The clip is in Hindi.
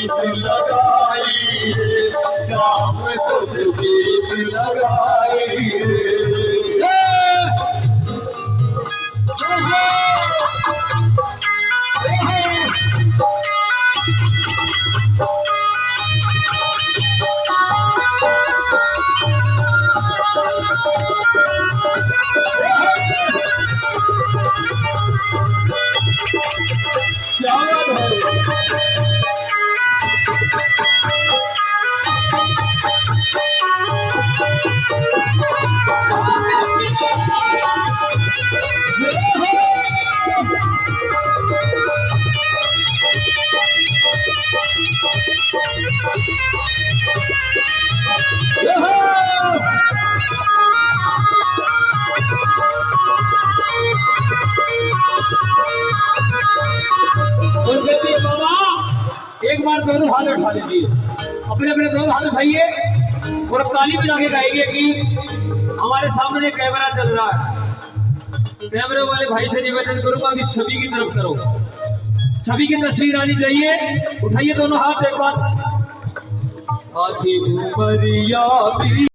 गीत लगाई शाम कुछ गीत लगाई एक बार दोनों हाथ उठा लीजिए, अपने अपने दोनों हाथ उठाइए और ताली बजा के गाएंगे कि हमारे सामने कैमरा चल रहा है। कैमरे वाले भाई से निवेदन करूंगा कि सभी की तरफ करो, सभी की तस्वीर आनी चाहिए। उठाइए दोनों हाथ एक बार।